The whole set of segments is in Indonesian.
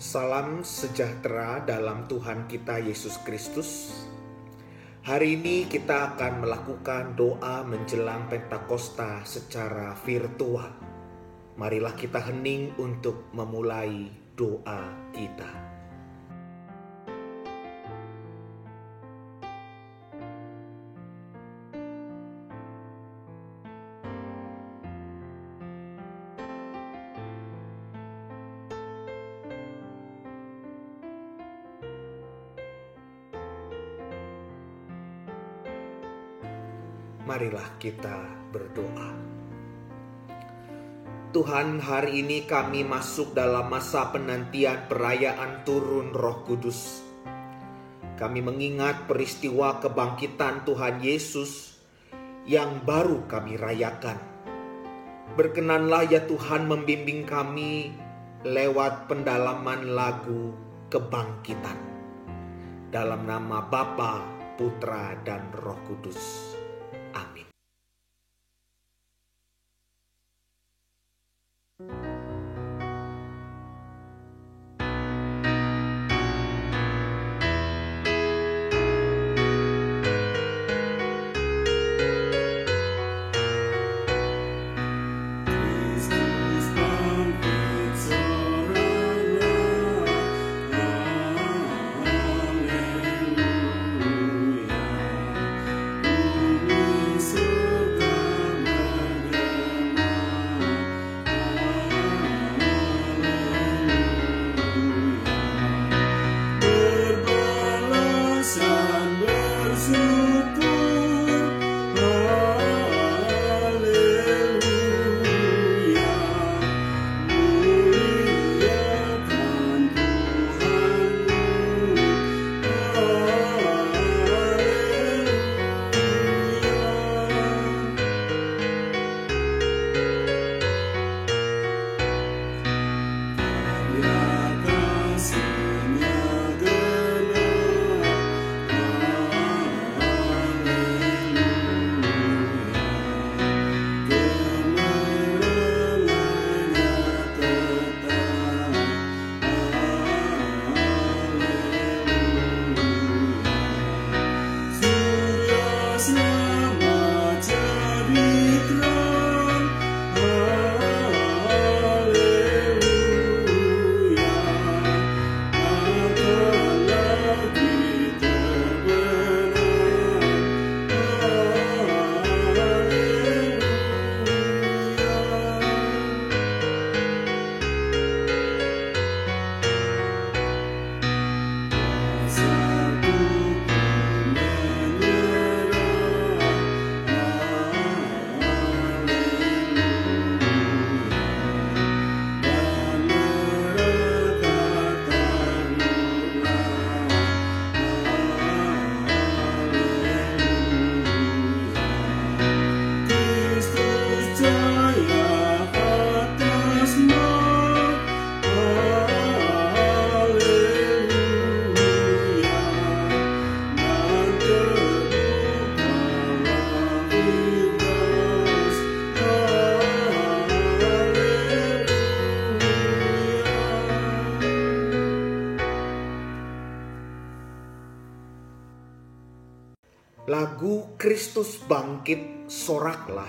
Salam sejahtera dalam Tuhan kita Yesus Kristus. Hari ini kita akan melakukan doa menjelang Pentakosta secara virtual. Marilah kita hening untuk memulai doa kita. Marilah kita berdoa. Tuhan, hari ini kami masuk dalam masa penantian perayaan turun Roh Kudus. Kami mengingat peristiwa kebangkitan Tuhan Yesus yang baru kami rayakan. Berkenanlah ya Tuhan membimbing kami lewat pendalaman lagu kebangkitan. Dalam nama Bapa, Putra, dan Roh Kudus. Amin. Lagu Kristus Bangkit Soraklah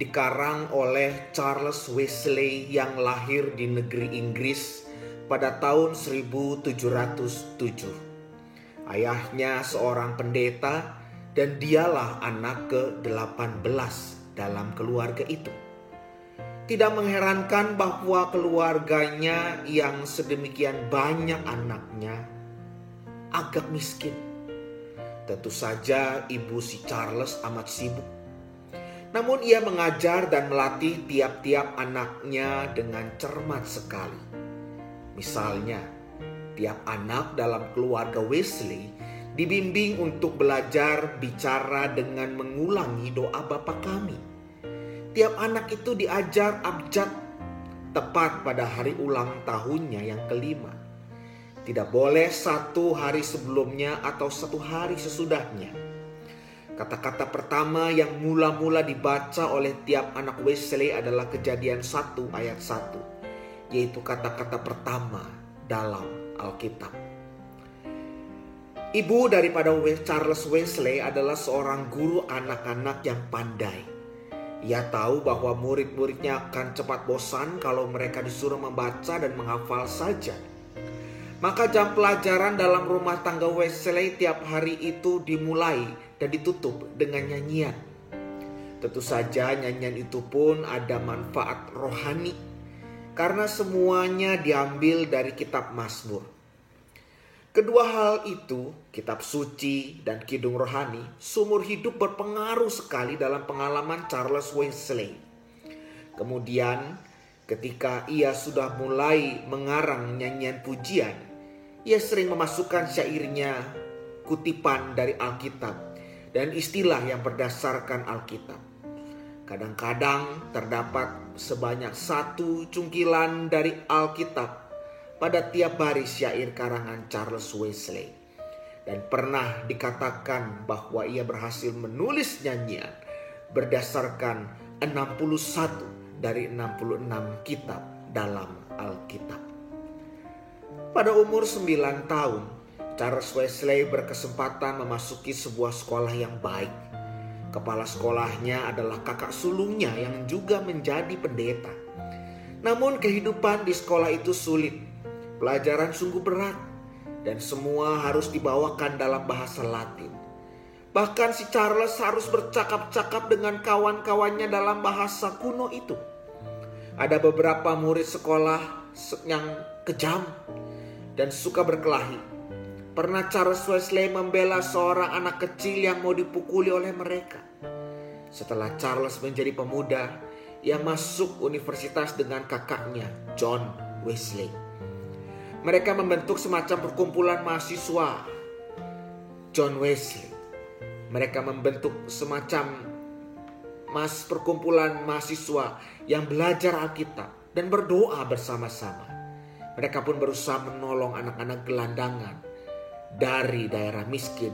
dikarang oleh Charles Wesley yang lahir di negeri Inggris pada tahun 1707. Ayahnya seorang pendeta dan dialah anak ke-18 dalam keluarga itu. Tidak mengherankan bahwa keluarganya yang sedemikian banyak anaknya agak miskin. Tentu saja ibu si Charles amat sibuk. Namun ia mengajar dan melatih tiap-tiap anaknya dengan cermat sekali. Misalnya, tiap anak dalam keluarga Wesley dibimbing untuk belajar bicara dengan mengulangi doa Bapa Kami. Tiap anak itu diajar abjad tepat pada hari ulang tahunnya yang kelima. Tidak boleh satu hari sebelumnya atau satu hari sesudahnya. Kata-kata pertama yang mula-mula dibaca oleh tiap anak Wesley adalah Kejadian 1 ayat 1. Yaitu kata-kata pertama, dalam Alkitab. Ibu daripada Charles Wesley adalah seorang guru anak-anak yang pandai. Ia tahu bahwa murid-muridnya akan cepat bosan kalau mereka disuruh membaca dan menghafal saja. Maka jam pelajaran dalam rumah tangga Wesley tiap hari itu dimulai dan ditutup dengan nyanyian. Tentu saja nyanyian itu pun ada manfaat rohani, karena semuanya diambil dari kitab Mazmur. Kedua hal itu, kitab suci dan kidung rohani, seumur hidup berpengaruh sekali dalam pengalaman Charles Wesley. Kemudian, ketika ia sudah mulai mengarang nyanyian pujian, ia sering memasukkan syairnya kutipan dari Alkitab dan istilah yang berdasarkan Alkitab. Kadang-kadang terdapat sebanyak 1 cungkilan dari Alkitab pada tiap baris syair karangan Charles Wesley. Dan pernah dikatakan bahwa ia berhasil menulis nyanyian berdasarkan 61 dari 66 kitab dalam Alkitab. Pada umur 9 tahun, Charles Wesley berkesempatan memasuki sebuah sekolah yang baik. Kepala sekolahnya adalah kakak sulungnya yang juga menjadi pendeta. Namun kehidupan di sekolah itu sulit. Pelajaran sungguh berat dan semua harus dibawakan dalam bahasa Latin. Bahkan si Charles harus bercakap-cakap dengan kawan-kawannya dalam bahasa kuno itu. Ada beberapa murid sekolah yang kejam dan suka berkelahi. Pernah Charles Wesley membela seorang anak kecil yang mau dipukuli oleh mereka. Setelah Charles menjadi pemuda, ia masuk universitas dengan kakaknya, John Wesley. Mereka membentuk semacam perkumpulan mahasiswa, John Wesley. Mereka membentuk semacam perkumpulan mahasiswa yang belajar Alkitab dan berdoa bersama-sama. Mereka pun berusaha menolong anak-anak gelandangan dari daerah miskin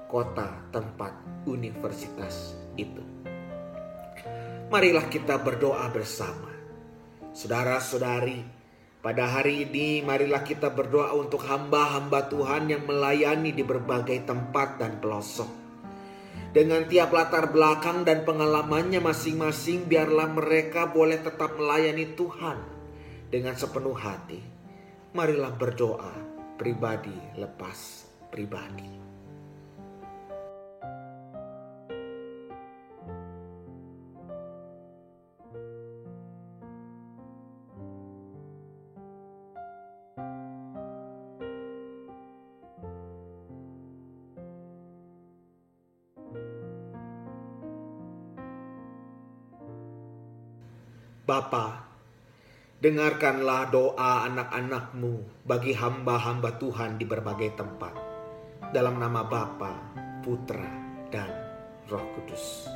kota tempat universitas itu. Marilah kita berdoa bersama. Saudara-saudari, pada hari ini marilah kita berdoa untuk hamba-hamba Tuhan yang melayani di berbagai tempat dan pelosok. Dengan tiap latar belakang dan pengalamannya masing-masing, biarlah mereka boleh tetap melayani Tuhan dengan sepenuh hati. Marilah berdoa pribadi lepas pribadi. Bapa, dengarkanlah doa anak-anak-Mu bagi hamba-hamba Tuhan di berbagai tempat. Dalam nama Bapa, Putra, dan Roh Kudus.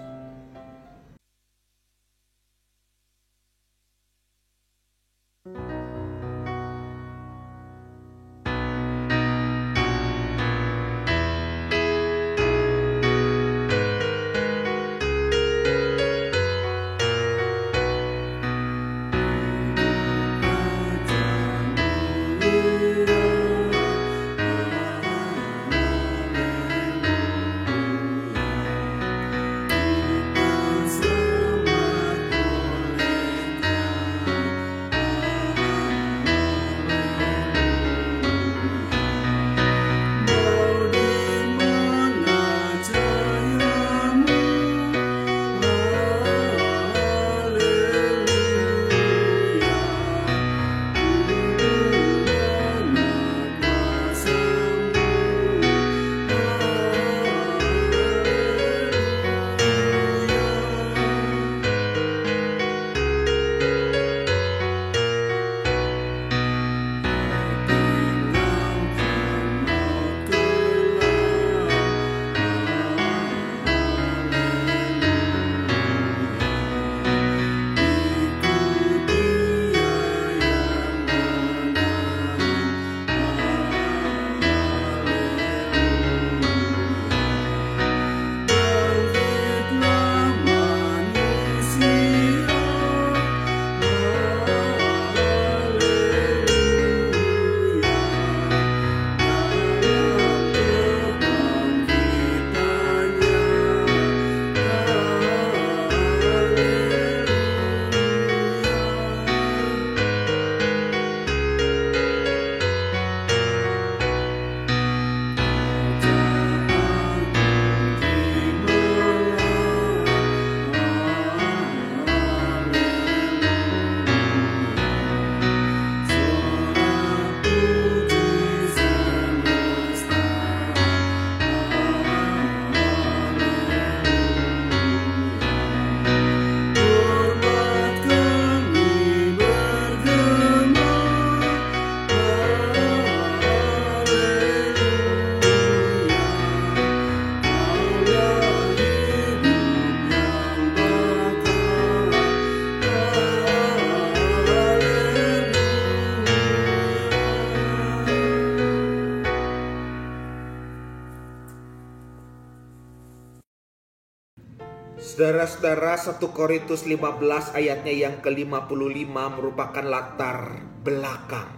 Saudara-saudara, 1 Korintus 15 ayatnya yang ke-55 merupakan latar belakang,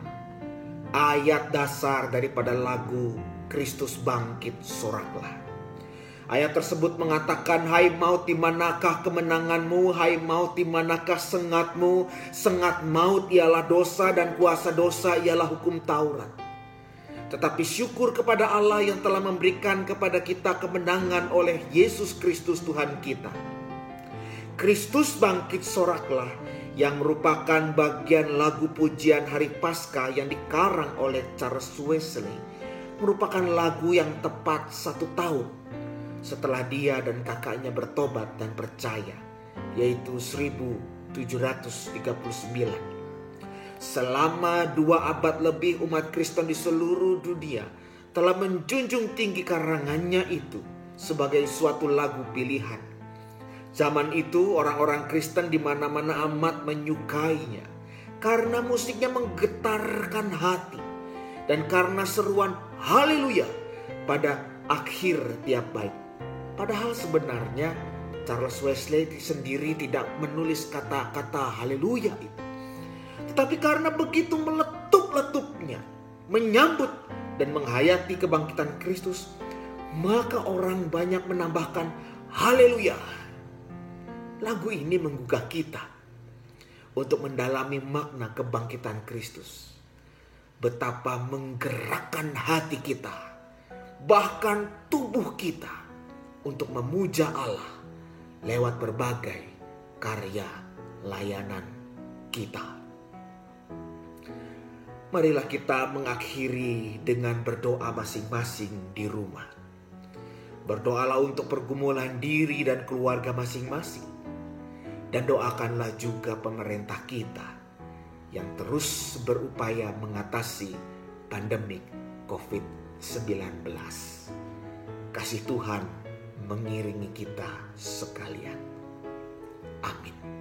ayat dasar daripada lagu Kristus Bangkit Soraklah. Ayat tersebut mengatakan, hai maut di manakah kemenanganmu, hai maut di manakah sengatmu, sengat maut ialah dosa dan kuasa dosa ialah hukum Taurat. Tetapi syukur kepada Allah yang telah memberikan kepada kita kemenangan oleh Yesus Kristus Tuhan kita. Kristus Bangkit Soraklah yang merupakan bagian lagu pujian hari Paskah yang dikarang oleh Charles Wesley, merupakan lagu yang tepat 1 tahun setelah dia dan kakaknya bertobat dan percaya, yaitu 1739. Selama 2 abad lebih umat Kristen di seluruh dunia telah menjunjung tinggi karangannya itu sebagai suatu lagu pilihan. Zaman itu orang-orang Kristen di mana-mana amat menyukainya karena musiknya menggetarkan hati dan karena seruan haleluya pada akhir tiap bait. Padahal sebenarnya Charles Wesley sendiri tidak menulis kata-kata haleluya itu. Tetapi karena begitu meletup-letupnya menyambut dan menghayati kebangkitan Kristus, maka orang banyak menambahkan haleluya. Lagu ini menggugah kita untuk mendalami makna kebangkitan Kristus. Betapa menggerakkan hati kita, bahkan tubuh kita, untuk memuja Allah lewat berbagai karya layanan kita. Marilah kita mengakhiri dengan berdoa masing-masing di rumah. Berdoalah untuk pergumulan diri dan keluarga masing-masing. Dan doakanlah juga pemerintah kita yang terus berupaya mengatasi pandemik COVID-19. Kasih Tuhan mengiringi kita sekalian. Amin.